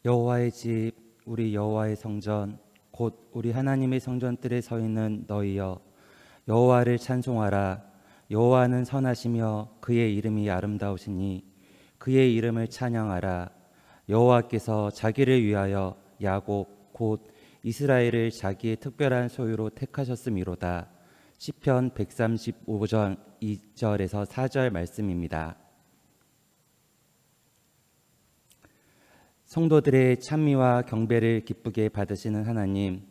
여호와의 집, 우리 여호와의 성전, 곧 우리 하나님의 성전들에 서 있는 너희여, 여호와를 찬송하라. 여호와는 선하시며 그의 이름이 아름다우시니 그의 이름을 찬양하라. 여호와께서 자기를 위하여 야곱 곧 이스라엘을 자기의 특별한 소유로 택하셨음이로다. 시편 135편 2절에서 4절 말씀입니다. 성도들의 찬미와 경배를 기쁘게 받으시는 하나님,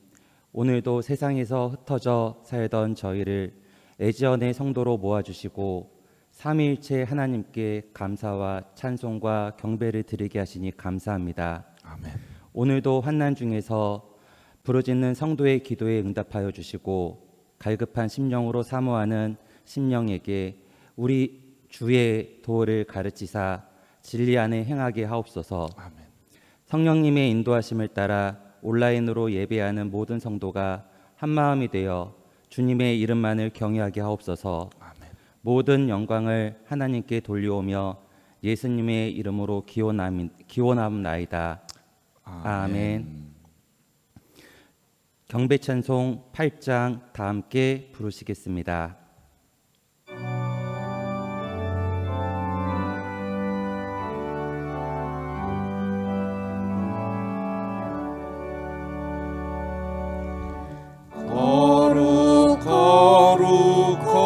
오늘도 세상에서 흩어져 살던 저희를 애지연의 성도로 모아주시고 삼위일체 하나님께 감사와 찬송과 경배를 드리게 하시니 감사합니다. 아멘. 오늘도 환난 중에서 부르짖는 성도의 기도에 응답하여 주시고 갈급한 심령으로 사모하는 심령에게 우리 주의 도를 가르치사 진리 안에 행하게 하옵소서. 아멘. 성령님의 인도하심을 따라 온라인으로 예배하는 모든 성도가 한마음이 되어 주님의 이름만을 경외하게 하옵소서. 아멘. 모든 영광을 하나님께 돌려오며 예수님의 이름으로 기원함나이다. 아멘. 경배찬송 8장 다 함께 부르시겠습니다. 거룩 거룩 거룩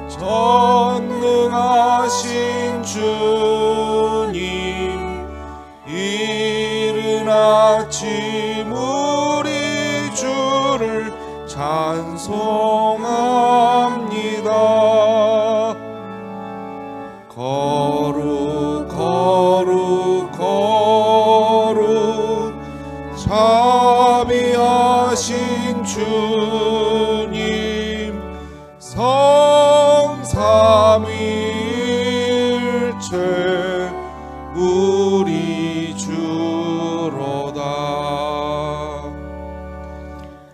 전능하신 주님, 이른 아침 우리 주를 찬송합니다. 거룩 거룩 거룩 자비하신 주님, 성삼위일체 우리 주로다.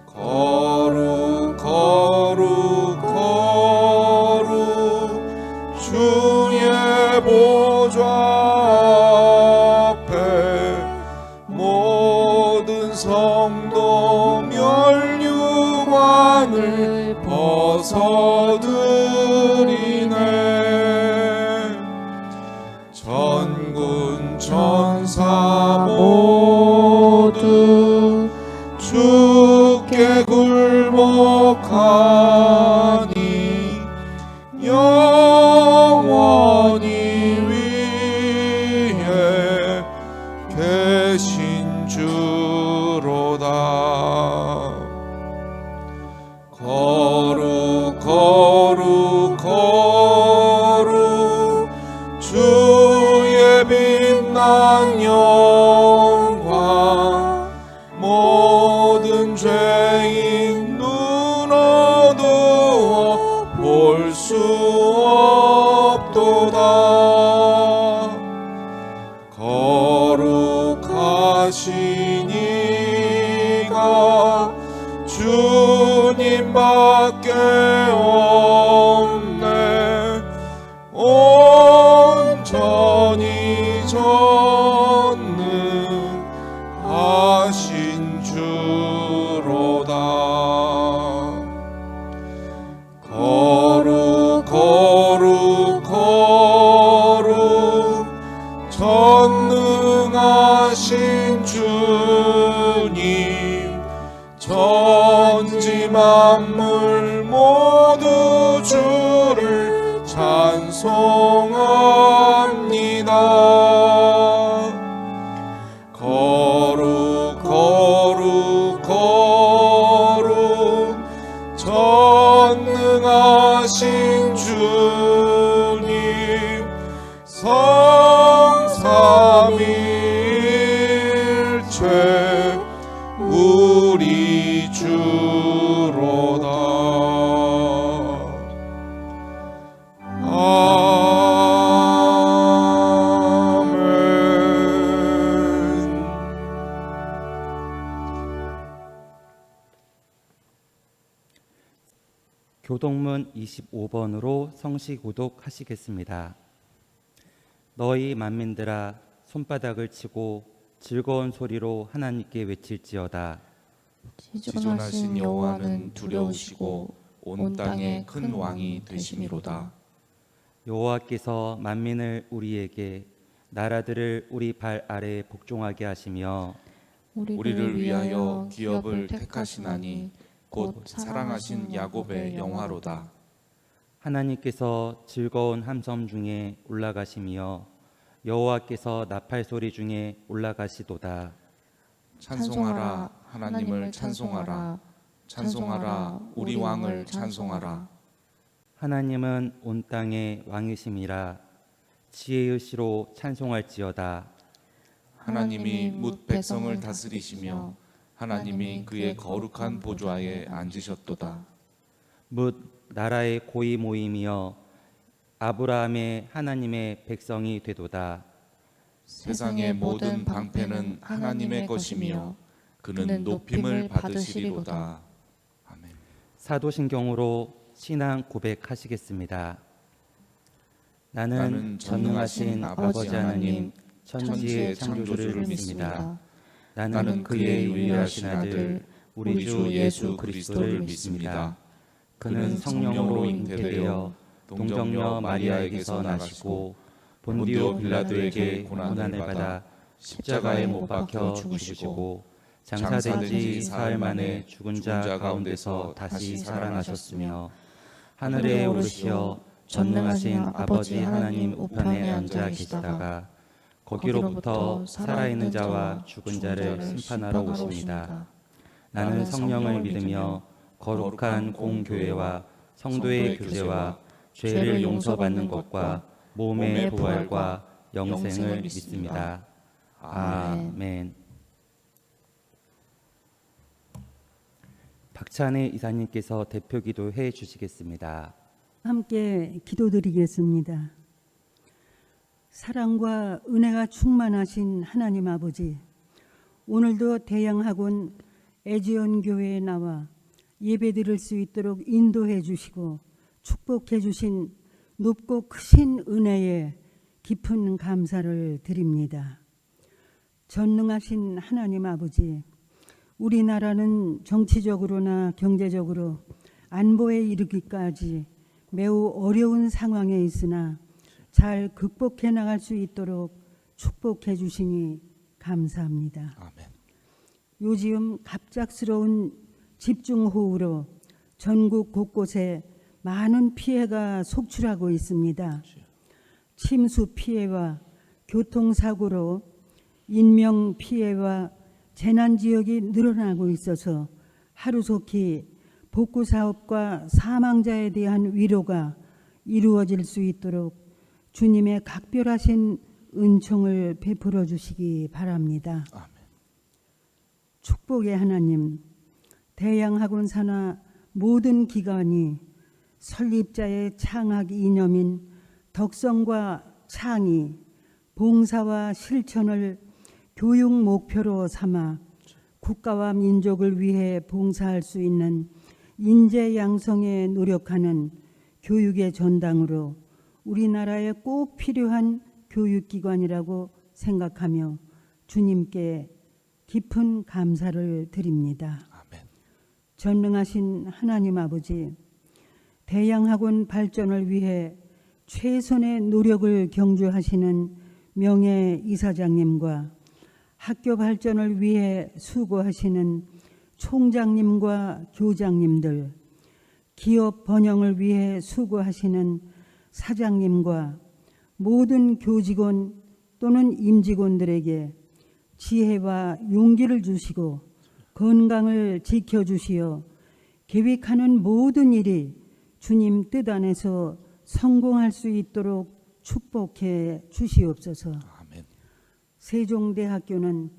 거룩 거룩 거룩 주의 보좌 앞에 모든 성도 멸류관을 벗어드리네. 전군 천사 모두 주께 굴복하니 영원히 위에 계신 주로다. 거룩 거룩 거룩 주의 빛난 영광, 모든 죄인 눈 어두워 볼 수 없도다. 거룩하신 이가 주님밖에 없네. 온전히 전능하신 주로다. 거룩 거룩 거룩 전능하신 주님, 천지 만물 모두 주를 찬송합니다. 거룩 거룩 거룩 전능하신 주님, 성삼위일체 우리 주로다. 아멘. 교동문 25번으로 성시 고독하시겠습니다. 너희 만민들아 손바닥을 치고 즐거운 소리로 하나님께 외칠지어다. 지존하신 여호와는 두려우시고 온 땅에 큰 왕이 되심이로다. 여호와께서 만민을 우리에게 나라들을 우리 발 아래에 복종하게 하시며 우리를 위하여 기업을 택하시나니 곧 사랑하신 야곱의 영화로다. 하나님께서 즐거운 함성 중에 올라가시며 여호와께서 나팔 소리 중에 올라가시도다. 찬송하라 하나님을 찬송하라. 찬송하라 우리 왕을 찬송하라. 하나님은 온 땅의 왕이심이라. 지혜의 시로 찬송할지어다. 하나님이 뭇 백성을 다스리시며 하나님이 그의 거룩한 보좌에 앉으셨도다. 뭇 나라의 고이 모임이여 아브라함의 하나님의 백성이 되도다. 세상의 모든 방패는 하나님의 것이며 그는 높임을 받으시리로다. 아멘. 사도신경으로 신앙 고백하시겠습니다. 나는 전능하신 아버지 하나님 천지의 창조주를 믿습니다. 나는 그의 유일하신 아들 우리 주 예수 그리스도를 믿습니다. 그는 성령으로 잉태되어 동정녀 마리아에게서 나시고 본디오 빌라도에게 고난을 받아 십자가에 못 박혀 죽으시고 장사된 지 사흘 만에 죽은 자 가운데서 다시 살아나셨으며 하늘에 오르시어 전능하신 아버지 하나님 우편에 앉아 계시다가 거기로부터 살아있는 자와 죽은 자를 심판하러 오십니다. 나는 성령을 믿으며 거룩한 공교회와 성도의 교제와 죄를 용서받는 것과 몸의 부활과 영생을 믿습니다. 아멘. 박찬혜 이사님께서 대표 기도해 주시겠습니다. 함께 기도드리겠습니다. 사랑과 은혜가 충만하신 하나님 아버지, 오늘도 대양학원 애지연 교회에 나와 예배드릴 수 있도록 인도해 주시고 축복해 주신 높고 크신 은혜에 깊은 감사를 드립니다. 전능하신 하나님 아버지, 우리나라는 정치적으로나 경제적으로 안보에 이르기까지 매우 어려운 상황에 있으나 잘 극복해 나갈 수 있도록 축복해 주시니 감사합니다. 아멘. 요즘 갑작스러운 집중호우로 전국 곳곳에 많은 피해가 속출하고 있습니다. 침수 피해와 교통사고로 인명 피해와 재난 지역이 늘어나고 있어서 하루속히 복구 사업과 사망자에 대한 위로가 이루어질 수 있도록 주님의 각별하신 은총을 베풀어 주시기 바랍니다. 아멘. 축복의 하나님, 대양학원 산하 모든 기관이 설립자의 창학 이념인 덕성과 창의, 봉사와 실천을 교육 목표로 삼아 국가와 민족을 위해 봉사할 수 있는 인재 양성에 노력하는 교육의 전당으로 우리나라에 꼭 필요한 교육기관이라고 생각하며 주님께 깊은 감사를 드립니다. 아멘. 전능하신 하나님 아버지, 대양학원 발전을 위해 최선의 노력을 경주하시는 명예 이사장님과 학교 발전을 위해 수고하시는 총장님과 교장님들, 기업 번영을 위해 수고하시는 사장님과 모든 교직원 또는 임직원들에게 지혜와 용기를 주시고 건강을 지켜주시어 계획하는 모든 일이 주님 뜻 안에서 성공할 수 있도록 축복해 주시옵소서. 아멘. 세종대학교는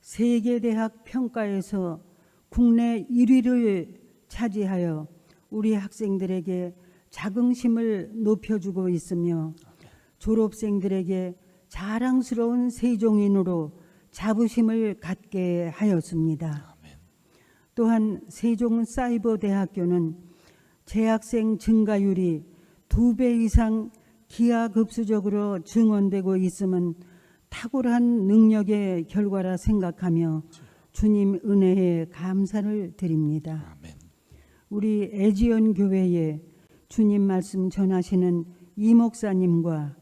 세계대학 평가에서 국내 1위를 차지하여 우리 학생들에게 자긍심을 높여주고 있으며 졸업생들에게 자랑스러운 세종인으로 자부심을 갖게 하였습니다. 아멘. 또한 세종사이버대학교는 재학생 증가율이 2배 이상 기하급수적으로 증원되고 있음은 탁월한 능력의 결과라 생각하며 주님 은혜에 감사를 드립니다. 아멘. 우리 애지연 교회에 주님 말씀 전하시는 이 목사님과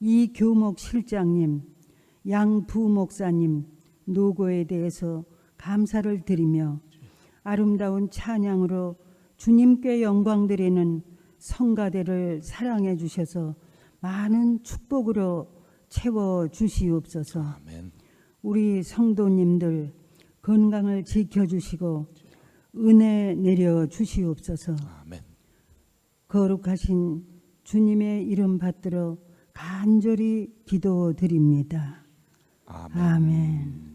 이 교목 실장님, 양 부목사님, 노고에 대해서 감사를 드리며 아름다운 찬양으로 주님께 영광 드리는 성가대를 사랑해 주셔서 많은 축복으로 채워 주시옵소서. 아멘. 우리 성도님들 건강을 지켜주시고 은혜 내려 주시옵소서. 아멘. 거룩하신 주님의 이름 받들어 간절히 기도드립니다. 아멘. 아멘.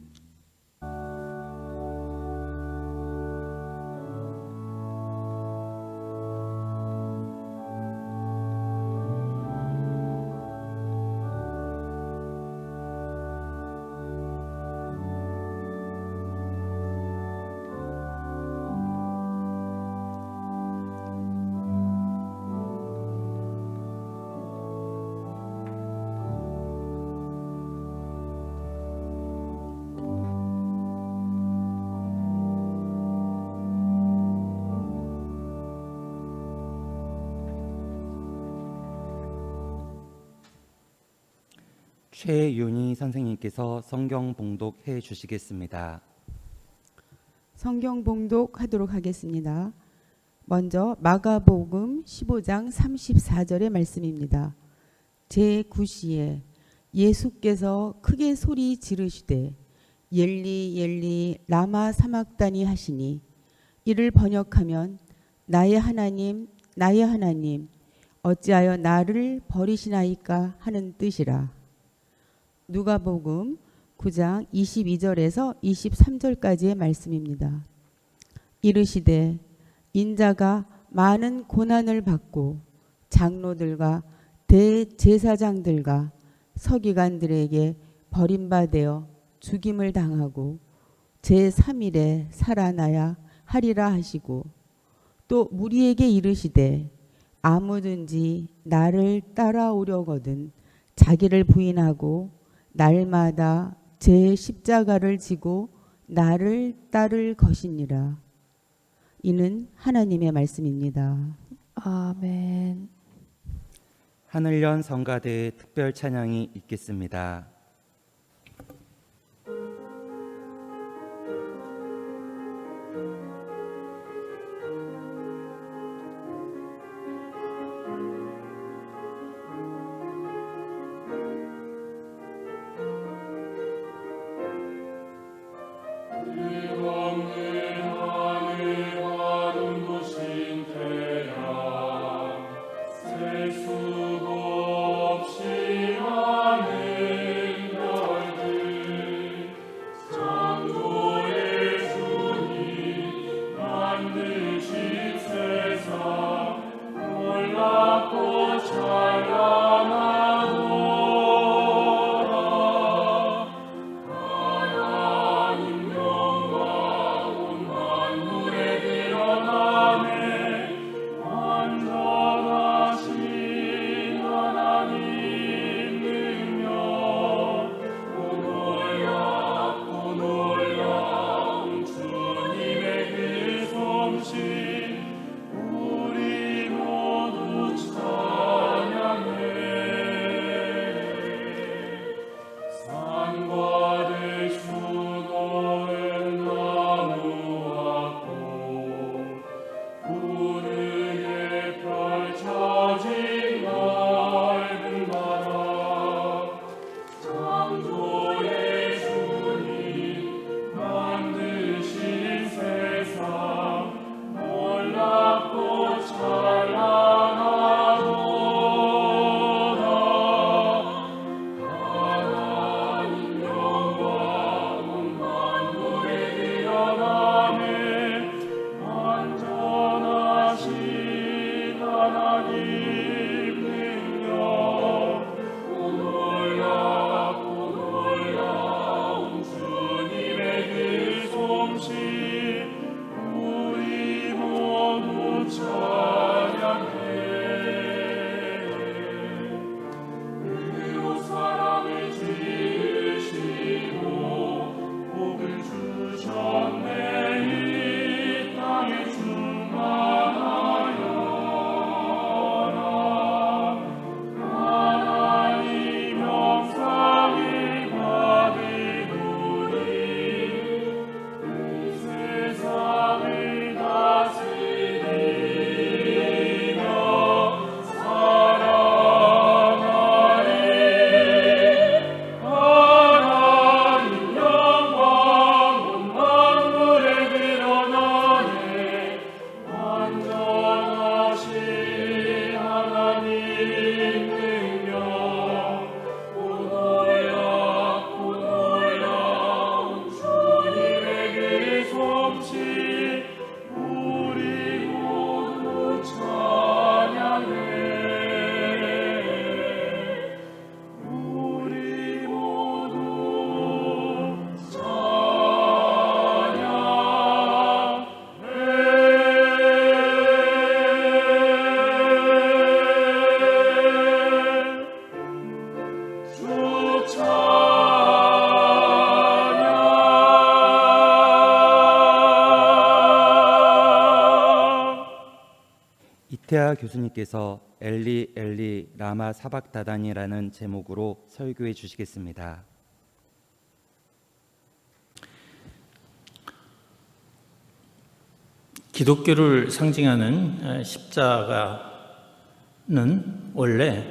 최윤희 선생님께서 성경 봉독해 주시겠습니다. 성경 봉독하도록 하겠습니다. 먼저 마가복음 15장 34절의 말씀입니다. 제9시에 예수께서 크게 소리 지르시되 엘리 엘리 라마 사막다니 하시니 이를 번역하면 나의 하나님 나의 하나님 어찌하여 나를 버리시나이까 하는 뜻이라. 누가복음 9장 22절에서 23절까지의 말씀입니다. 이르시되 인자가 많은 고난을 받고 장로들과 대제사장들과 서기관들에게 버림받아 죽임을 당하고 제3일에 살아나야 하리라 하시고 또 무리에게 이르시되 아무든지 나를 따라오려거든 자기를 부인하고 날마다 제 십자가를 지고 나를 따를 것이니라. 이는 하나님의 말씀입니다. 아멘. 하늘연 성가대의 특별 찬양이 있겠습니다. 이태하 교수님께서 엘리 엘리 라마 사박다단이라는 제목으로 설교해 주시겠습니다. 기독교를 상징하는 십자가는 원래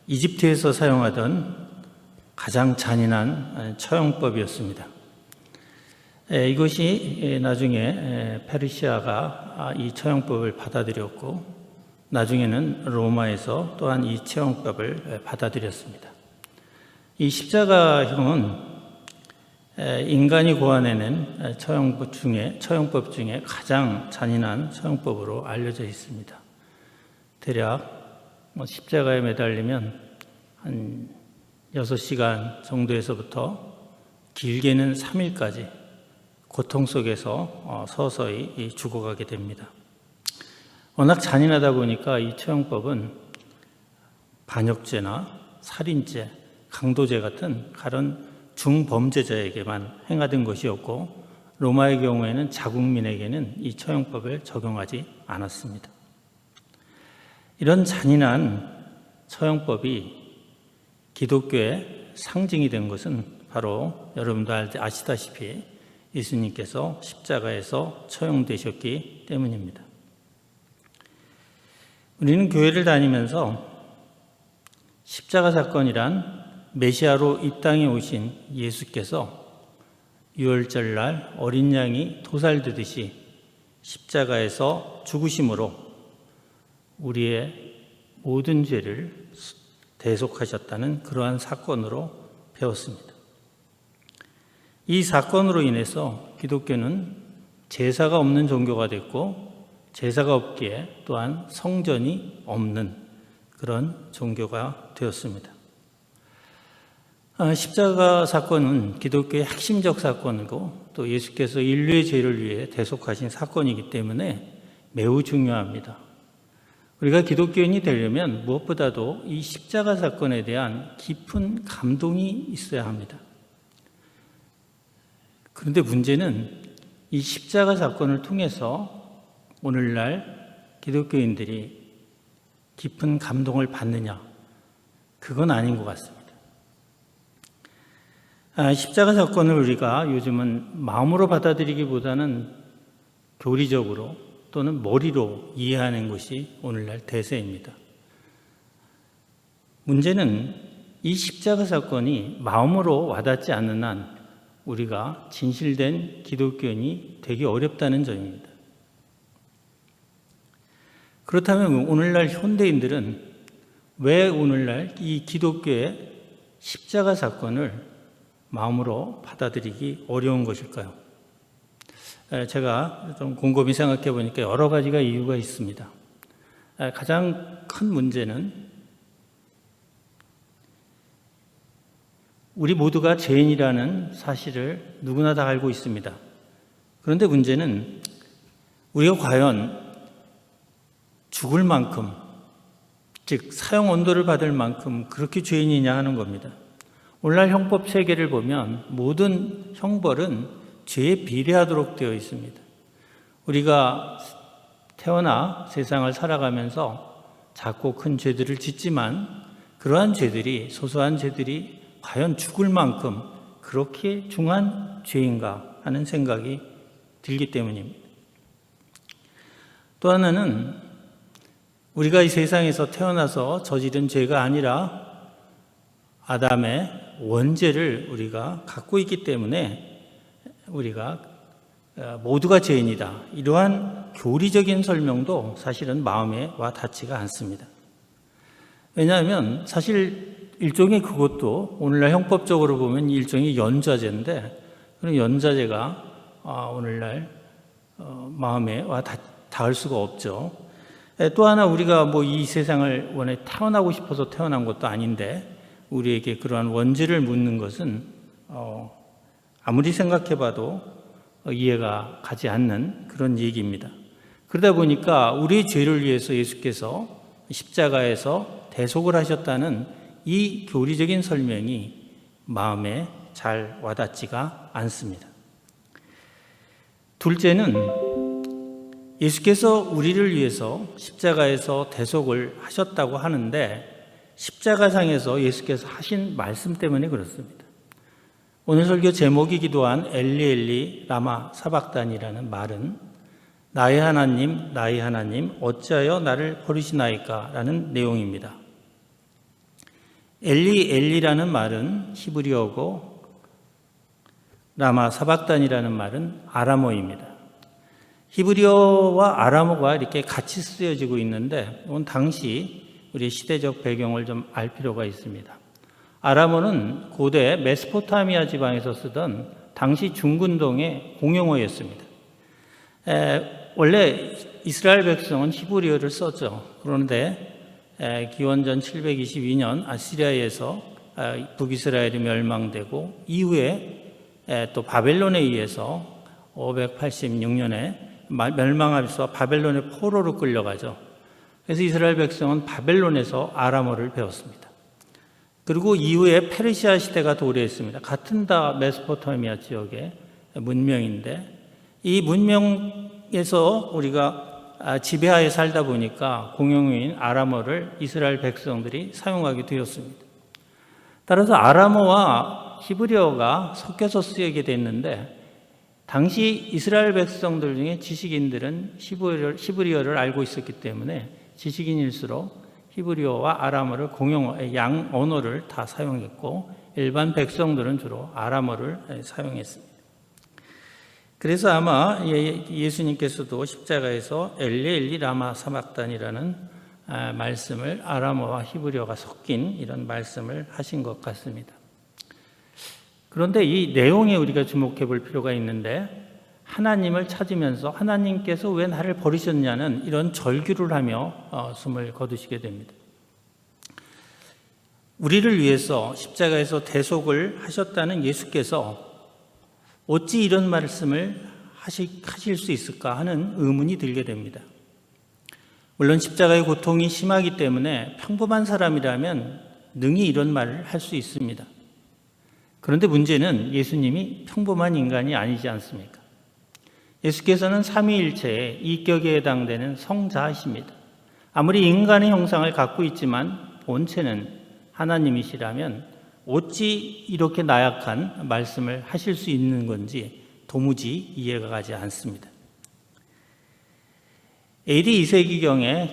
이집트에서 사용하던 가장 잔인한 처형법이었습니다. 이것이 나중에 페르시아가 이 처형법을 받아들였고 나중에는 로마에서 또한 이 처형법을 받아들였습니다. 이 십자가형은 인간이 고안해낸 처형법 중에 가장 잔인한 처형법으로 알려져 있습니다. 대략 십자가에 매달리면 한 6시간 정도에서부터 길게는 3일까지 고통 속에서 서서히 죽어가게 됩니다. 워낙 잔인하다 보니까 이 처형법은 반역죄나 살인죄, 강도죄 같은 다른 중범죄자에게만 행하던 것이었고 로마의 경우에는 자국민에게는 이 처형법을 적용하지 않았습니다. 이런 잔인한 처형법이 기독교의 상징이 된 것은 바로 여러분도 아시다시피 예수님께서 십자가에서 처형되셨기 때문입니다. 우리는 교회를 다니면서 십자가 사건이란 메시아로 이 땅에 오신 예수께서 유월절날 어린 양이 도살되듯이 십자가에서 죽으심으로 우리의 모든 죄를 대속하셨다는 그러한 사건으로 배웠습니다. 이 사건으로 인해서 기독교는 제사가 없는 종교가 됐고 제사가 없기에 또한 성전이 없는 그런 종교가 되었습니다. 십자가 사건은 기독교의 핵심적 사건이고 또 예수께서 인류의 죄를 위해 대속하신 사건이기 때문에 매우 중요합니다. 우리가 기독교인이 되려면 무엇보다도 이 십자가 사건에 대한 깊은 감동이 있어야 합니다. 그런데 문제는 이 십자가 사건을 통해서 오늘날 기독교인들이 깊은 감동을 받느냐? 그건 아닌 것 같습니다. 십자가 사건을 우리가 요즘은 마음으로 받아들이기보다는 교리적으로 또는 머리로 이해하는 것이 오늘날 대세입니다. 문제는 이 십자가 사건이 마음으로 와닿지 않는 한 우리가 진실된 기독교인이 되기 어렵다는 점입니다. 그렇다면 오늘날 현대인들은 왜 오늘날 이 기독교의 십자가 사건을 마음으로 받아들이기 어려운 것일까요? 제가 좀 곰곰이 생각해 보니까 여러 가지가 이유가 있습니다. 가장 큰 문제는 우리 모두가 죄인이라는 사실을 누구나 다 알고 있습니다. 그런데 문제는 우리가 과연 죽을 만큼, 즉 사형 언도를 받을 만큼 그렇게 죄인이냐 하는 겁니다. 오늘날 형법 체계를 보면 모든 형벌은 죄에 비례하도록 되어 있습니다. 우리가 태어나 세상을 살아가면서 작고 큰 죄들을 짓지만 그러한 죄들이, 소소한 죄들이 과연 죽을 만큼 그렇게 중한 죄인가 하는 생각이 들기 때문입니다. 또 하나는 우리가 이 세상에서 태어나서 저지른 죄가 아니라 아담의 원죄를 우리가 갖고 있기 때문에 우리가 모두가 죄인이다. 이러한 교리적인 설명도 사실은 마음에 와 닿지가 않습니다. 왜냐하면 사실 일종의 그것도 오늘날 형법적으로 보면 일종의 연좌제인데 그런 연좌제가 오늘날 마음에 와 닿을 수가 없죠. 또 하나 우리가 이 세상을 원해 태어나고 싶어서 태어난 것도 아닌데 우리에게 그러한 원죄를 묻는 것은 아무리 생각해봐도 이해가 가지 않는 그런 얘기입니다. 그러다 보니까 우리의 죄를 위해서 예수께서 십자가에서 대속을 하셨다는 이 교리적인 설명이 마음에 잘 와닿지가 않습니다. 둘째는 예수께서 우리를 위해서 십자가에서 대속을 하셨다고 하는데 십자가상에서 예수께서 하신 말씀 때문에 그렇습니다. 오늘 설교 제목이기도 한 엘리 엘리 라마 사박단이라는 말은 나의 하나님 어찌하여 나를 버리시나이까 라는 내용입니다. 엘리 엘리라는 말은 히브리어고 라마 사박단이라는 말은 아람어입니다. 히브리어와 아람어가 이렇게 같이 쓰여지고 있는데 이건 당시 우리 시대적 배경을 좀 알 필요가 있습니다. 아람어는 고대 메소포타미아 지방에서 쓰던 당시 중근동의 공용어였습니다. 원래 이스라엘 백성은 히브리어를 썼죠. 그런데 기원전 722년 아시리아에서 북이스라엘이 멸망되고 이후에 또 바벨론에 의해서 586년에 멸망하면서 바벨론의 포로로 끌려가죠. 그래서 이스라엘 백성은 바벨론에서 아람어를 배웠습니다. 그리고 이후에 페르시아 시대가 도래했습니다. 같은 다 메소포타미아 지역의 문명인데 이 문명에서 우리가 지배하에 살다 보니까 공용어인 아람어를 이스라엘 백성들이 사용하게 되었습니다. 따라서 아람어와 히브리어가 섞여서 쓰이게 됐는데 당시 이스라엘 백성들 중에 지식인들은 히브리어를 알고 있었기 때문에 지식인일수록 히브리어와 아람어를 공용어의 양 언어를 다 사용했고 일반 백성들은 주로 아람어를 사용했습니다. 그래서 아마 예수님께서도 십자가에서 엘리 엘리 라마 사박단이라는 말씀을 아람어와 히브리어가 섞인 이런 말씀을 하신 것 같습니다. 그런데 이 내용에 우리가 주목해 볼 필요가 있는데 하나님을 찾으면서 하나님께서 왜 나를 버리셨냐는 이런 절규를 하며 숨을 거두시게 됩니다. 우리를 위해서 십자가에서 대속을 하셨다는 예수께서 어찌 이런 말씀을 하실 수 있을까 하는 의문이 들게 됩니다. 물론 십자가의 고통이 심하기 때문에 평범한 사람이라면 능히 이런 말을 할 수 있습니다. 그런데 문제는 예수님이 평범한 인간이 아니지 않습니까? 예수께서는 삼위일체의 이격에 해당되는 성자이십니다. 아무리 인간의 형상을 갖고 있지만 본체는 하나님이시라면 어찌 이렇게 나약한 말씀을 하실 수 있는 건지 도무지 이해가 가지 않습니다. AD 2세기경에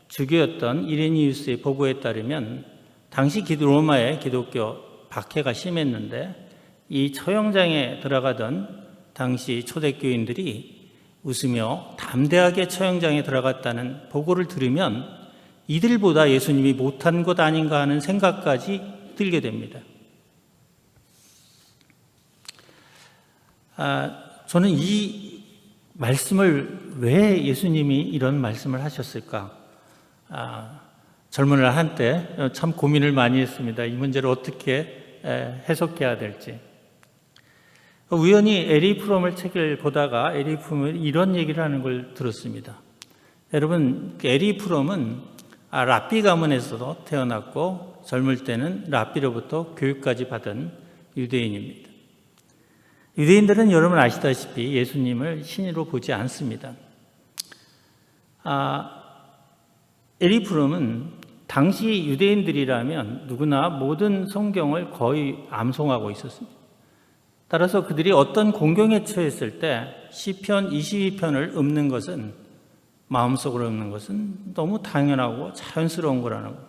주교였던 이레니우스의 보고에 따르면 당시 로마의 기독교 박해가 심했는데 이 처형장에 들어가던 당시 초대교인들이 웃으며 담대하게 처형장에 들어갔다는 보고를 들으면 이들보다 예수님이 못한 것 아닌가 하는 생각까지 들게 됩니다. 저는 이 말씀을 왜 예수님이 이런 말씀을 하셨을까? 젊은 날 한때 참 고민을 많이 했습니다. 이 문제를 어떻게 해석해야 될지. 우연히 에리 프롬을 책을 보다가 에리 프롬이 이런 얘기를 하는 걸 들었습니다. 여러분, 에리 프롬은 랍비 가문에서도 태어났고 젊을 때는 랍비로부터 교육까지 받은 유대인입니다. 유대인들은 여러분 아시다시피 예수님을 신으로 보지 않습니다. 에리 프롬은 당시 유대인들이라면 누구나 모든 성경을 거의 암송하고 있었습니다. 따라서 그들이 어떤 공경에 처했을 때 시편 22편을 읊는 것은 마음속으로 읊는 것은 너무 당연하고 자연스러운 거라는 겁니다.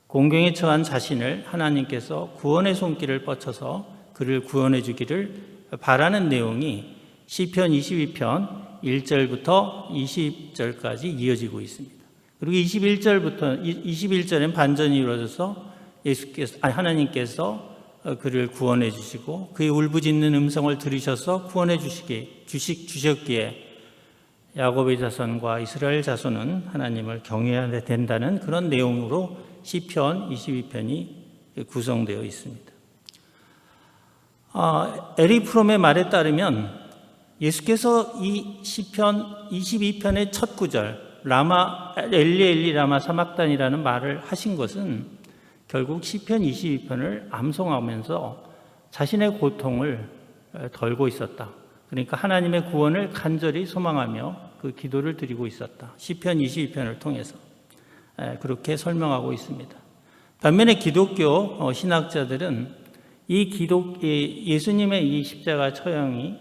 공경에 처한 자신을 하나님께서 구원의 손길을 뻗쳐서 그를 구원해 주기를 바라는 내용이 시편 22편 1절부터 20절까지 이어지고 있습니다. 그리고 21절엔 반전이 이루어져서 하나님께서 그를 구원해 주시고 그의 울부짖는 음성을 들으셔서 구원해 주셨기에 야곱의 자손과 이스라엘 자손은 하나님을 경외해야 된다는 그런 내용으로 시편 22편이 구성되어 있습니다. 에리 프롬의 말에 따르면 예수께서 이 시편 22편의 첫 구절 엘리 엘리 라마 사박단이라는 말을 하신 것은 결국 시편 22편을 암송하면서 자신의 고통을 덜고 있었다. 그러니까 하나님의 구원을 간절히 소망하며 그 기도를 드리고 있었다. 시편 22편을 통해서 그렇게 설명하고 있습니다. 반면에 기독교 신학자들은 예수님의 이 십자가 처형이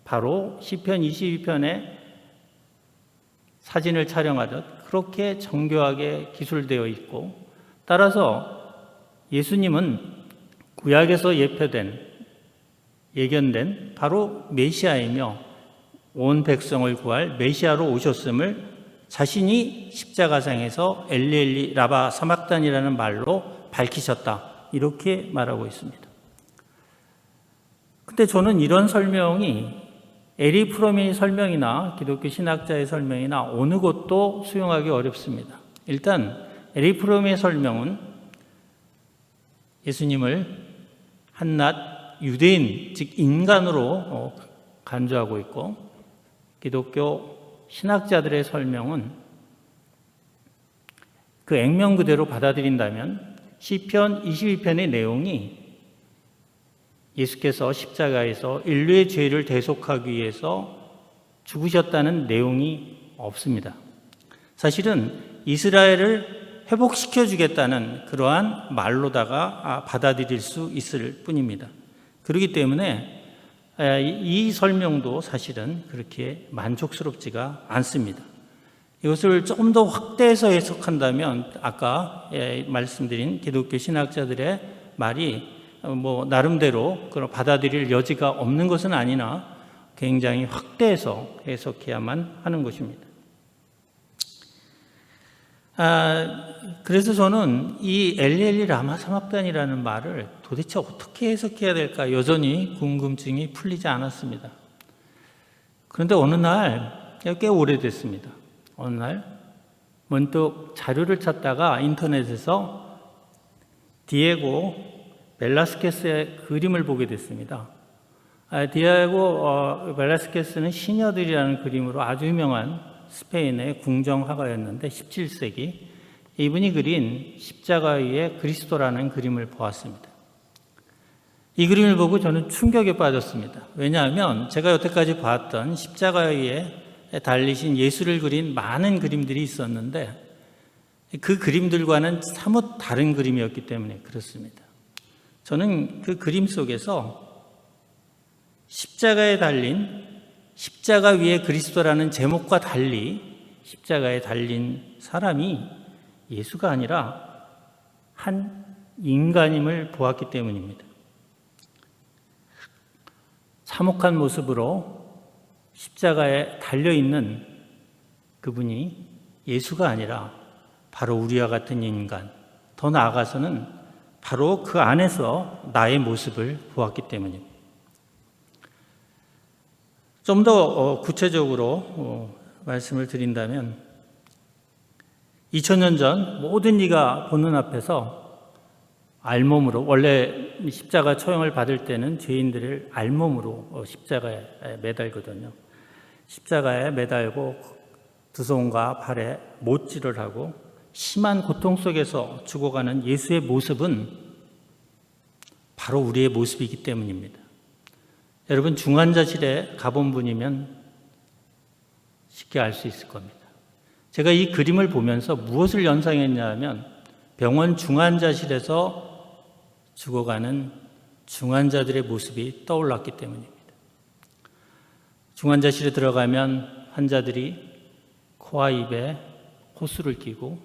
바로 시편 22편의 사진을 촬영하듯 그렇게 정교하게 기술되어 있고, 따라서 예수님은 구약에서 예견된 바로 메시아이며 온 백성을 구할 메시아로 오셨음을 자신이 십자가상에서 엘리엘리 라바 사막단이라는 말로 밝히셨다, 이렇게 말하고 있습니다. 근데 저는 이런 설명이 에리 프롬의 설명이나 기독교 신학자의 설명이나 어느 것도 수용하기 어렵습니다. 일단 에리 프롬의 설명은 예수님을 한낱 유대인, 즉 인간으로 간주하고 있고, 기독교 신학자들의 설명은 그 액면 그대로 받아들인다면 시편 22편의 내용이 예수께서 십자가에서 인류의 죄를 대속하기 위해서 죽으셨다는 내용이 없습니다. 사실은 이스라엘을 회복시켜 주겠다는 그러한 말로다가 받아들일 수 있을 뿐입니다. 그렇기 때문에 이 설명도 사실은 그렇게 만족스럽지가 않습니다. 이것을 조금 더 확대해서 해석한다면 아까 말씀드린 기독교 신학자들의 말이 나름대로 그런 받아들일 여지가 없는 것은 아니나 굉장히 확대해서 해석해야만 하는 것입니다. 그래서 저는 이 엘리엘리 라마 사막단이라는 말을 도대체 어떻게 해석해야 될까 여전히 궁금증이 풀리지 않았습니다. 그런데 어느 날, 꽤 오래됐습니다. 어느 날 문득 자료를 찾다가 인터넷에서 디에고 벨라스케스의 그림을 보게 됐습니다. 디에고 벨라스케스는 시녀들이라는 그림으로 아주 유명한 스페인의 궁정화가였는데 17세기 이분이 그린 십자가 위에 그리스도라는 그림을 보았습니다. 이 그림을 보고 저는 충격에 빠졌습니다. 왜냐하면 제가 여태까지 봤던 십자가 위에 달리신 예수를 그린 많은 그림들이 있었는데 그 그림들과는 사뭇 다른 그림이었기 때문에 그렇습니다. 저는 그 그림 속에서 십자가에 달린 십자가 위에 그리스도라는 제목과 달리 십자가에 달린 사람이 예수가 아니라 한 인간임을 보았기 때문입니다. 참혹한 모습으로 십자가에 달려있는 그분이 예수가 아니라 바로 우리와 같은 인간, 더 나아가서는 바로 그 안에서 나의 모습을 보았기 때문입니다. 좀 더 구체적으로 말씀을 드린다면 2000년 전 모든 이가 보는 앞에서 알몸으로, 원래 십자가 처형을 받을 때는 죄인들을 알몸으로 십자가에 매달거든요. 십자가에 매달고 두 손과 발에 못질을 하고 심한 고통 속에서 죽어가는 예수의 모습은 바로 우리의 모습이기 때문입니다. 여러분 중환자실에 가본 분이면 쉽게 알 수 있을 겁니다. 제가 이 그림을 보면서 무엇을 연상했냐 하면 병원 중환자실에서 죽어가는 중환자들의 모습이 떠올랐기 때문입니다. 중환자실에 들어가면 환자들이 코와 입에 호수를 끼고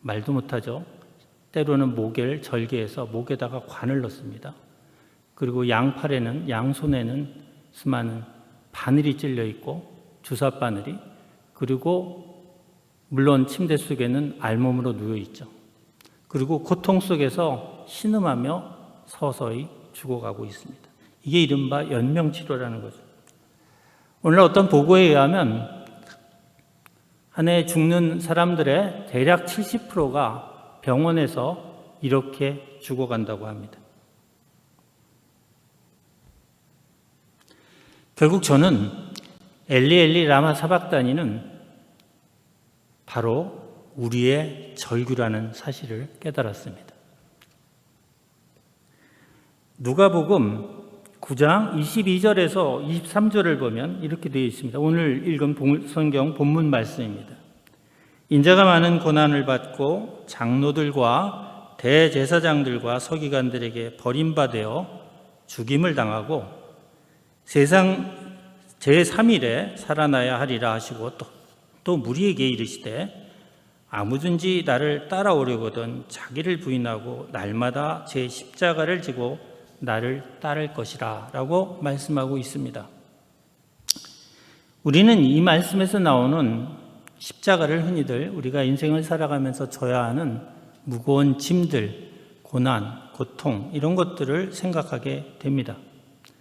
말도 못하죠. 때로는 목을 절개해서 목에다가 관을 넣습니다. 그리고 양팔에는, 양손에는 수많은 바늘이 찔려 있고 주사 바늘이, 그리고 물론 침대 속에는 알몸으로 누워 있죠. 그리고 고통 속에서 신음하며 서서히 죽어가고 있습니다. 이게 이른바 연명치료라는 거죠. 오늘 어떤 보고에 의하면 한 해 죽는 사람들의 대략 70%가 병원에서 이렇게 죽어간다고 합니다. 결국 저는 엘리엘리 라마 사박다니는 바로 우리의 절규라는 사실을 깨달았습니다. 누가복음 9장 22절에서 23절을 보면 이렇게 되어 있습니다. 오늘 읽은 성경 본문 말씀입니다. 인자가 많은 고난을 받고 장로들과 대제사장들과 서기관들에게 버림받아 죽임을 당하고 세상 제3일에 살아나야 하리라 하시고 또 무리에게 이르시되 아무든지 나를 따라오려거든 자기를 부인하고 날마다 제 십자가를 지고 나를 따를 것이라 라고 말씀하고 있습니다. 우리는 이 말씀에서 나오는 십자가를 흔히들 우리가 인생을 살아가면서 져야 하는 무거운 짐들, 고난, 고통 이런 것들을 생각하게 됩니다.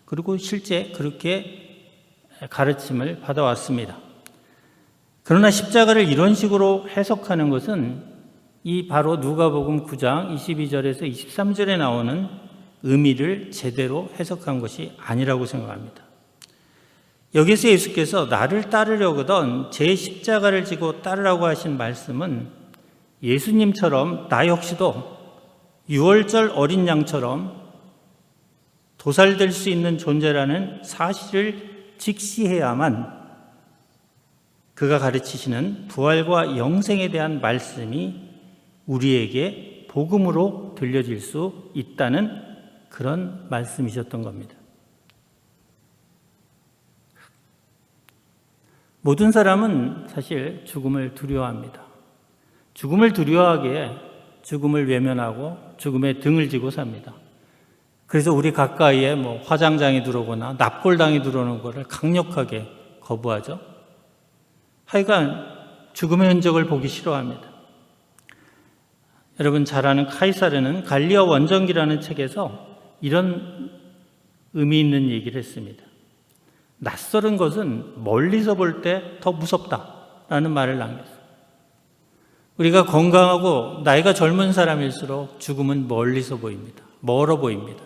그리고 실제 그렇게 가르침을 받아왔습니다. 그러나 십자가를 이런 식으로 해석하는 것은 이 바로 누가복음 9장 22절에서 23절에 나오는 의미를 제대로 해석한 것이 아니라고 생각합니다. 여기서 예수께서 나를 따르려거든 제 십자가를 지고 따르라고 하신 말씀은 예수님처럼 나 역시도 6월절 어린 양처럼 도살될 수 있는 존재라는 사실을 직시해야만 그가 가르치시는 부활과 영생에 대한 말씀이 우리에게 복음으로 들려질 수 있다는 그런 말씀이셨던 겁니다. 모든 사람은 사실 죽음을 두려워합니다. 죽음을 두려워하기에 죽음을 외면하고 죽음의 등을 지고 삽니다. 그래서 우리 가까이에 화장장이 들어오거나 납골당이 들어오는 것을 강력하게 거부하죠. 하여간 죽음의 흔적을 보기 싫어합니다. 여러분 잘 아는 카이사르는 갈리아 원정기라는 책에서 이런 의미 있는 얘기를 했습니다. 낯설은 것은 멀리서 볼 때 더 무섭다라는 말을 남겼어요. 우리가 건강하고 나이가 젊은 사람일수록 죽음은 멀리서 보입니다. 멀어 보입니다.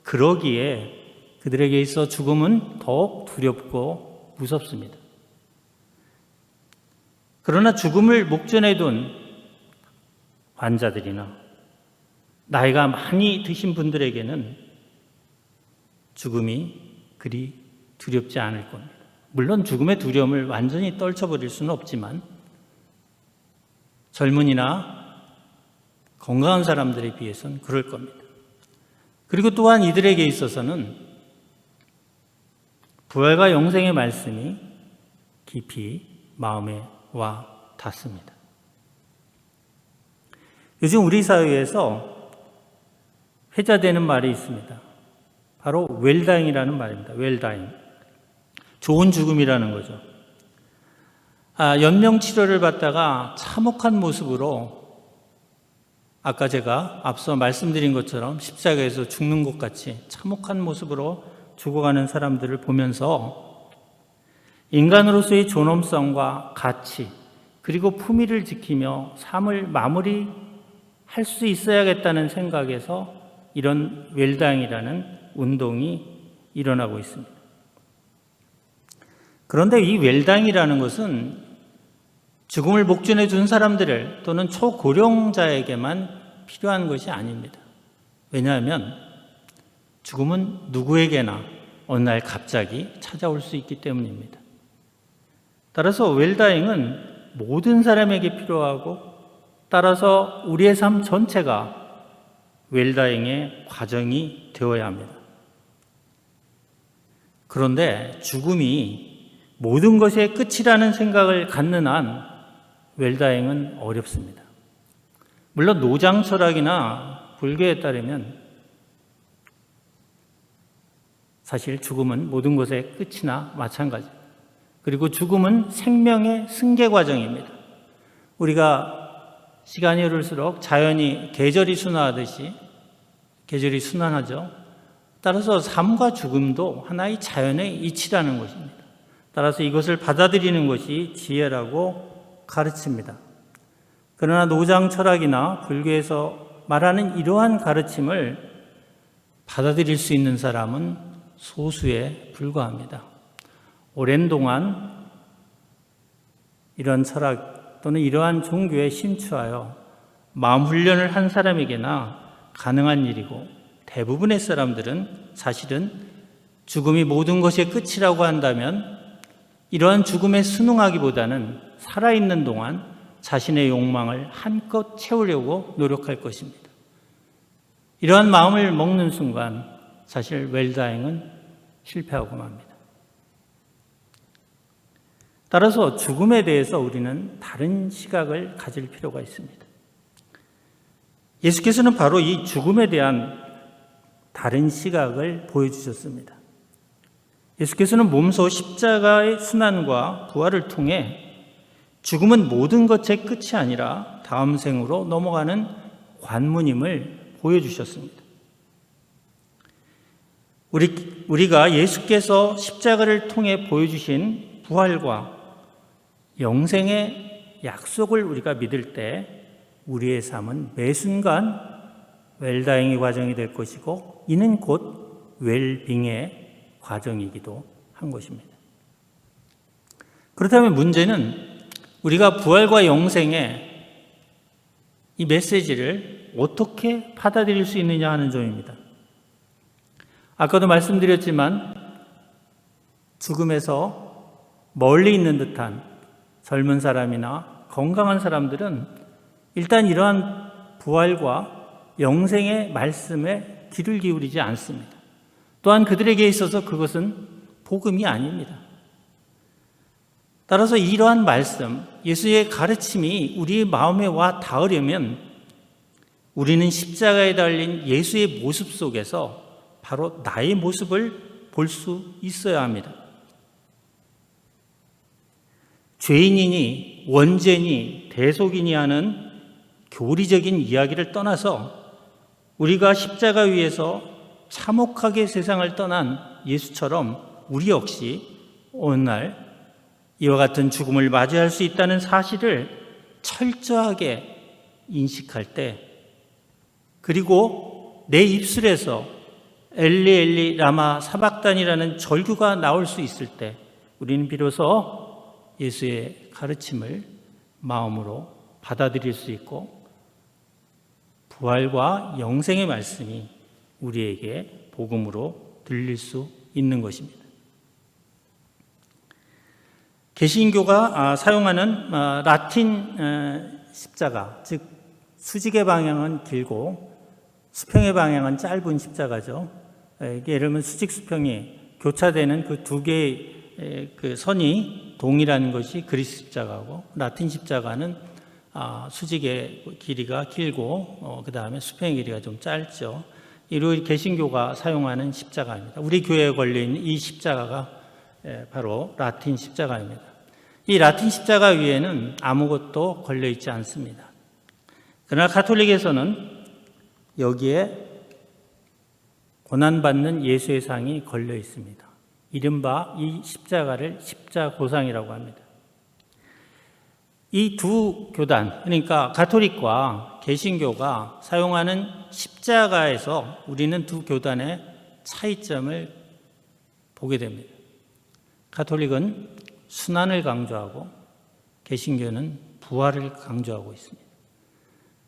그러기에 그들에게 있어 죽음은 더욱 두렵고 무섭습니다. 그러나 죽음을 목전에 둔 환자들이나 나이가 많이 드신 분들에게는 죽음이 그리 두렵지 않을 겁니다. 물론 죽음의 두려움을 완전히 떨쳐버릴 수는 없지만 젊은이나 건강한 사람들에 비해서는 그럴 겁니다. 그리고 또한 이들에게 있어서는 부활과 영생의 말씀이 깊이 마음에 와 닿습니다. 요즘 우리 사회에서 회자되는 말이 있습니다. 바로 웰다잉이라는 말입니다. 웰다잉. 좋은 죽음이라는 거죠. 연명치료를 받다가 참혹한 모습으로 아까 제가 앞서 말씀드린 것처럼 십자가에서 죽는 것 같이 참혹한 모습으로 죽어가는 사람들을 보면서 인간으로서의 존엄성과 가치 그리고 품위를 지키며 삶을 마무리할 수 있어야겠다는 생각에서 이런 웰다잉이라는 운동이 일어나고 있습니다. 그런데 이 웰다잉이라는 것은 죽음을 목전에 둔 사람들 또는 초고령자에게만 필요한 것이 아닙니다. 왜냐하면 죽음은 누구에게나 어느 날 갑자기 찾아올 수 있기 때문입니다. 따라서 웰다잉은 모든 사람에게 필요하고 따라서 우리의 삶 전체가 웰다잉의 과정이 되어야 합니다. 그런데 죽음이 모든 것의 끝이라는 생각을 갖는 한 웰다잉은 어렵습니다. 물론 노장 철학이나 불교에 따르면 사실 죽음은 모든 것의 끝이나 마찬가지. 그리고 죽음은 생명의 승계 과정입니다. 우리가 시간이 흐를수록 자연이 계절이 순화하듯이 계절이 순환하죠. 따라서 삶과 죽음도 하나의 자연의 이치라는 것입니다. 따라서 이것을 받아들이는 것이 지혜라고 가르칩니다. 그러나 노장 철학이나 불교에서 말하는 이러한 가르침을 받아들일 수 있는 사람은 소수에 불과합니다. 오랜 동안 이런 철학 또는 이러한 종교에 심취하여 마음 훈련을 한 사람에게나 가능한 일이고 대부분의 사람들은 사실은 죽음이 모든 것의 끝이라고 한다면 이러한 죽음에 순응하기보다는 살아있는 동안 자신의 욕망을 한껏 채우려고 노력할 것입니다. 이러한 마음을 먹는 순간 사실 웰다잉은 실패하고 맙니다. 따라서 죽음에 대해서 우리는 다른 시각을 가질 필요가 있습니다. 예수께서는 바로 이 죽음에 대한 다른 시각을 보여주셨습니다. 예수께서는 몸소 십자가의 순환과 부활을 통해 죽음은 모든 것의 끝이 아니라 다음 생으로 넘어가는 관문임을 보여주셨습니다. 우리가 예수께서 십자가를 통해 보여주신 부활과 영생의 약속을 우리가 믿을 때 우리의 삶은 매 순간 웰다잉의 과정이 될 것이고 이는 곧 웰빙의 과정이기도 한 것입니다. 그렇다면 문제는 우리가 부활과 영생의 이 메시지를 어떻게 받아들일 수 있느냐 하는 점입니다. 아까도 말씀드렸지만 죽음에서 멀리 있는 듯한 젊은 사람이나 건강한 사람들은 일단 이러한 부활과 영생의 말씀에 귀를 기울이지 않습니다. 또한 그들에게 있어서 그것은 복음이 아닙니다. 따라서 이러한 말씀, 예수의 가르침이 우리의 마음에 와 닿으려면 우리는 십자가에 달린 예수의 모습 속에서 바로 나의 모습을 볼 수 있어야 합니다. 죄인이니 원죄니 대속이니 하는 교리적인 이야기를 떠나서 우리가 십자가 위에서 참혹하게 세상을 떠난 예수처럼 우리 역시 어느 날 이와 같은 죽음을 맞이할 수 있다는 사실을 철저하게 인식할 때, 그리고 내 입술에서 엘리 엘리 라마 사박단이라는 절규가 나올 수 있을 때 우리는 비로소 예수의 가르침을 마음으로 받아들일 수 있고 부활과 영생의 말씀이 우리에게 복음으로 들릴 수 있는 것입니다. 개신교가 사용하는 라틴 십자가, 즉 수직의 방향은 길고 수평의 방향은 짧은 십자가죠. 예를 들면 수직 수평이 교차되는 그 두 개의 그 선이 동일한 것이 그리스 십자가고, 라틴 십자가는 수직의 길이가 길고 그 다음에 수평의 길이가 좀 짧죠. 이로 개신교가 사용하는 십자가입니다. 우리 교회에 걸려있는 이 십자가가 바로 라틴 십자가입니다. 이 라틴 십자가 위에는 아무것도 걸려있지 않습니다. 그러나 가톨릭에서는 여기에 고난받는 예수의 상이 걸려 있습니다. 이른바 이 십자가를 십자고상이라고 합니다. 이 두 교단, 그러니까 가톨릭과 개신교가 사용하는 십자가에서 우리는 두 교단의 차이점을 보게 됩니다. 가톨릭은 순환을 강조하고 개신교는 부활을 강조하고 있습니다.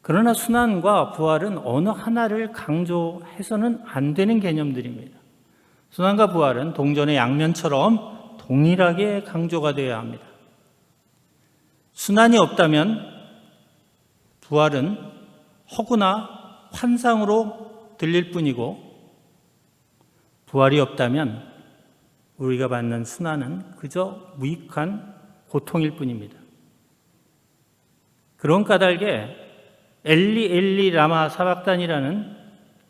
그러나 순환과 부활은 어느 하나를 강조해서는 안 되는 개념들입니다. 순환과 부활은 동전의 양면처럼 동일하게 강조가 되어야 합니다. 순환이 없다면 부활은 허구나 환상으로 들릴 뿐이고, 부활이 없다면 우리가 받는 순환은 그저 무익한 고통일 뿐입니다. 그런 까닭에 엘리 엘리 라마 사박단이라는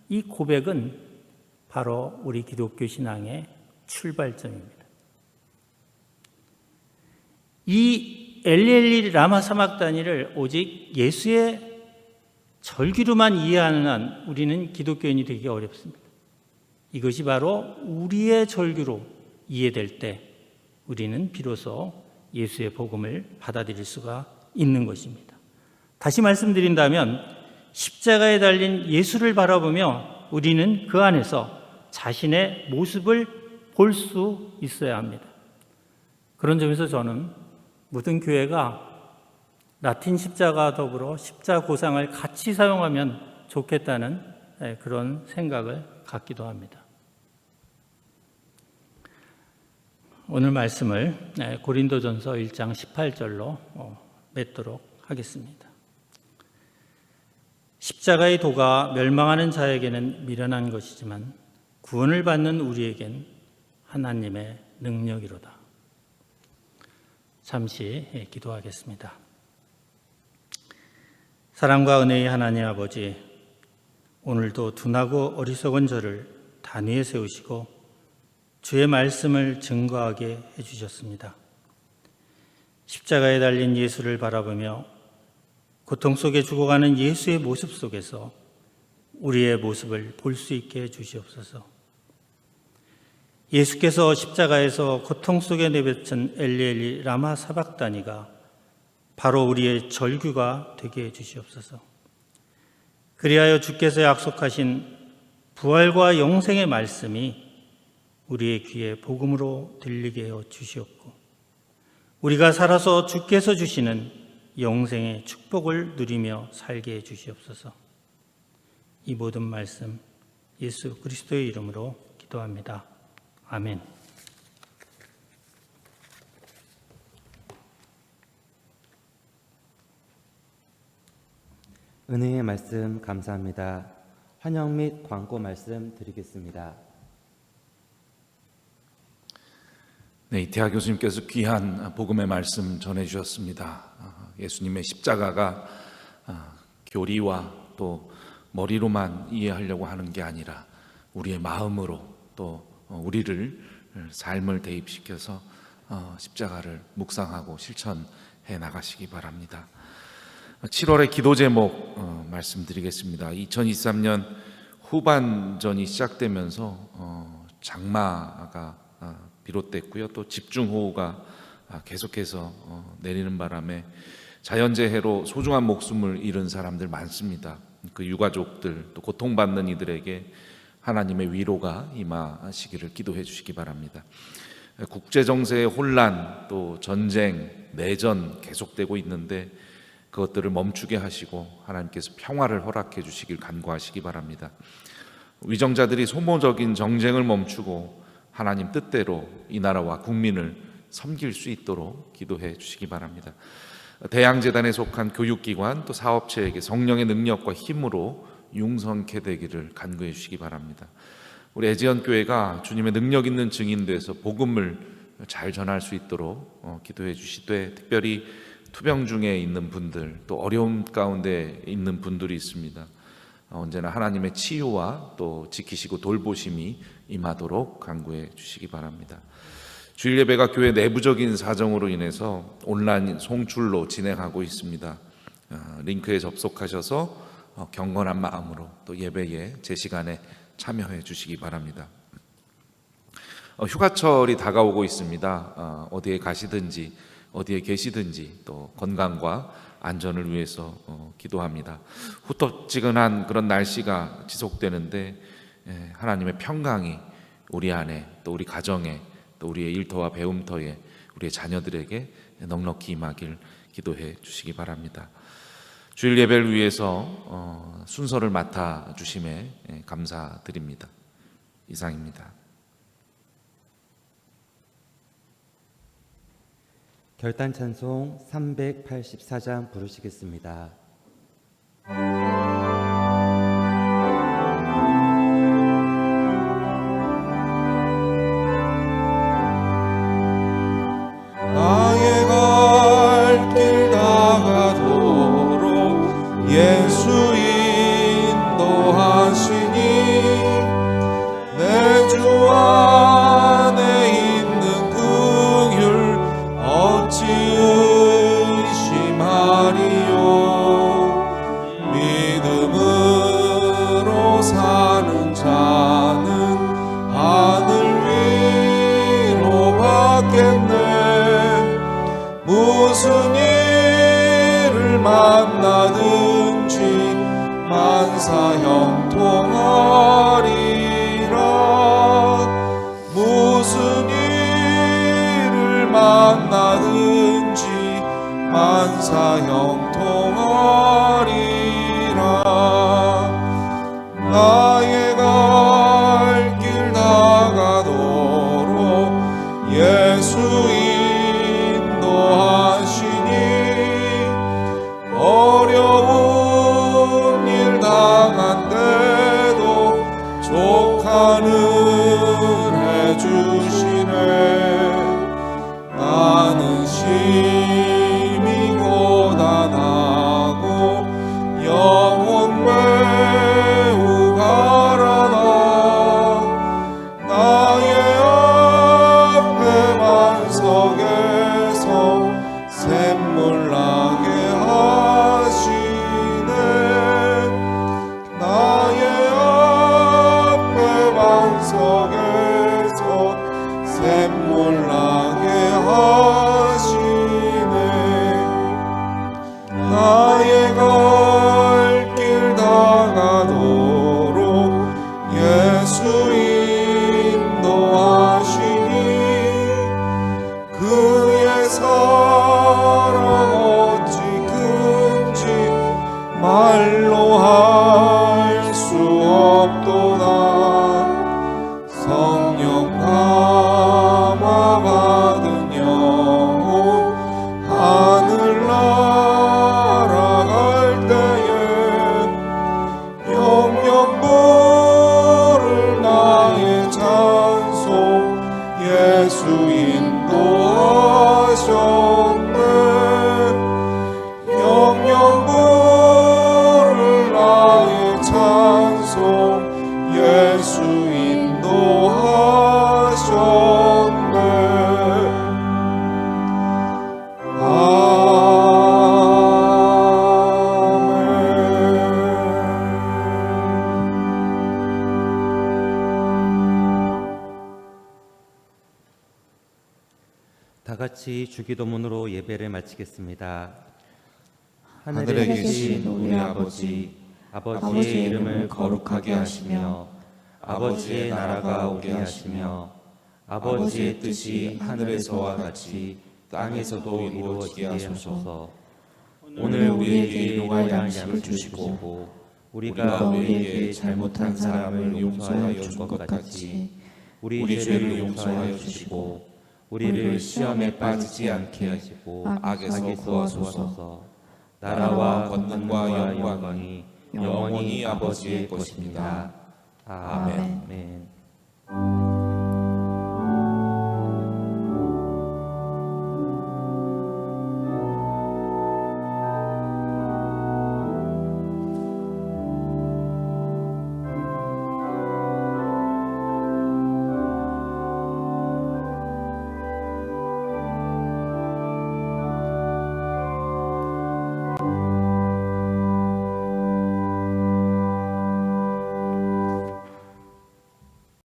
이 고백은 바로 우리 기독교 신앙의 출발점입니다. 이 엘리 엘리 라마 사박단이를 오직 예수의 절기로만 이해하는 한 우리는 기독교인이 되기 어렵습니다. 이것이 바로 우리의 절규로 이해될 때 우리는 비로소 예수의 복음을 받아들일 수가 있는 것입니다. 다시 말씀드린다면 십자가에 달린 예수를 바라보며 우리는 그 안에서 자신의 모습을 볼 수 있어야 합니다. 그런 점에서 저는 모든 교회가 라틴 십자가와 더불어 십자고상을 같이 사용하면 좋겠다는 그런 생각을 갖기도 합니다. 오늘 말씀을 고린도전서 1장 18절로 맺도록 하겠습니다. 십자가의 도가 멸망하는 자에게는 미련한 것이지만 구원을 받는 우리에겐 하나님의 능력이로다. 잠시 기도하겠습니다. 사랑과 은혜의 하나님 아버지, 오늘도 둔하고 어리석은 저를 단위에 세우시고 주의 말씀을 증거하게 해주셨습니다. 십자가에 달린 예수를 바라보며 고통 속에 죽어가는 예수의 모습 속에서 우리의 모습을 볼 수 있게 해주시옵소서. 예수께서 십자가에서 고통 속에 내뱉은 엘리 라마 사박다니가 바로 우리의 절규가 되게 해주시옵소서. 그리하여 주께서 약속하신 부활과 영생의 말씀이 우리의 귀에 복음으로 들리게 해 주시옵고, 우리가 살아서 주께서 주시는 영생의 축복을 누리며 살게 해 주시옵소서. 이 모든 말씀 예수 그리스도의 이름으로 기도합니다. 아멘. 은혜의 말씀 감사합니다. 환영 및 광고 말씀 드리겠습니다. 네, 이태하 교수님께서 귀한 복음의 말씀 전해주셨습니다. 예수님의 십자가가 교리와 또 머리로만 이해하려고 하는 게 아니라 우리의 마음으로 또 우리를 삶을 대입시켜서 십자가를 묵상하고 실천해 나가시기 바랍니다. 7월의 기도 제목 말씀드리겠습니다. 2023년 후반전이 시작되면서 장마가 비롯됐고요. 또 집중호우가 계속해서 내리는 바람에 자연재해로 소중한 목숨을 잃은 사람들 많습니다. 그 유가족들 또 고통받는 이들에게 하나님의 위로가 임하시기를 기도해 주시기 바랍니다. 국제정세의 혼란 또 전쟁, 내전 계속되고 있는데 그것들을 멈추게 하시고 하나님께서 평화를 허락해 주시길 간구하시기 바랍니다. 위정자들이 소모적인 정쟁을 멈추고 하나님 뜻대로 이 나라와 국민을 섬길 수 있도록 기도해 주시기 바랍니다. 대양재단에 속한 교육기관 또 사업체에게 성령의 능력과 힘으로 융성케 되기를 간구해 주시기 바랍니다. 우리 애지연교회가 주님의 능력 있는 증인돼서 복음을 잘 전할 수 있도록 기도해 주시되, 특별히 투병 중에 있는 분들 또 어려움 가운데 있는 분들이 있습니다. 언제나 하나님의 치유와 또 지키시고 돌보심이 임하도록 간구해 주시기 바랍니다. 주일 예배가 교회 내부적인 사정으로 인해서 온라인 송출로 진행하고 있습니다. 링크에 접속하셔서 경건한 마음으로 또 예배에 제 시간에 참여해 주시기 바랍니다. 휴가철이 다가오고 있습니다. 어디에 가시든지 어디에 계시든지 또 건강과 안전을 위해서 기도합니다. 후텁지근한 그런 날씨가 지속되는데 하나님의 평강이 우리 안에 또 우리 가정에 또 우리의 일터와 배움터에 우리의 자녀들에게 넉넉히 임하길 기도해 주시기 바랍니다. 주일 예배를 위해서 순서를 맡아 주심에 감사드립니다. 이상입니다. 결단 찬송 384장 부르시겠습니다. 나의 갈 길 다가도록 예수 인도하시니 내 주 안에 있는 긍휼 어찌 의심하리요. 믿음으로 사는 자는 하늘 위로 받겠네. 무슨 일을 만나든지 만사 형통하리라. 무슨 일을 만나든지 만사 형통하리라. 나의 갈 길 다가도록 예수 인도하시니 어려운 일 당한데도 족하는 해주시네. 나는 심히 고단하고 영혼 매우 가라다. 나의 앞에 만석에서 샘물 나게 하시네. 나의 앞에 만석에서 샘물 나게 하시네. 나의 갈 길 다가도록 예수 인도하시니 그의 사랑 어찌 큰지 말로 할 수 없도다. 성령 감화 받은 영혼 하늘 날아갈 때에 영영 부를 나의 찬송 예수 인도하셨네. 영영 부를 나의 찬송 예수 인도하셨네. 다 같이 주기도문으로 예배를 마치겠습니다. 하늘에 계신 우리 아버지, 아버지의 이름을 거룩하게 하시며 아버지의 나라가 오게 하시며 아버지의 뜻이 하늘에서와 같이 땅에서도 이루어지게 하소서. 오늘 우리에게 일용할 양식을 주시고 우리가 우리에게 잘못한 사람을 용서하여 준 것 같이 우리 죄를 용서하여 주시고 우리를 시험에 빠지지 않게 하시고 악에서 구하소서. 나라와 권능과 영광이 영원히 아버지의 것입니다. 아멘.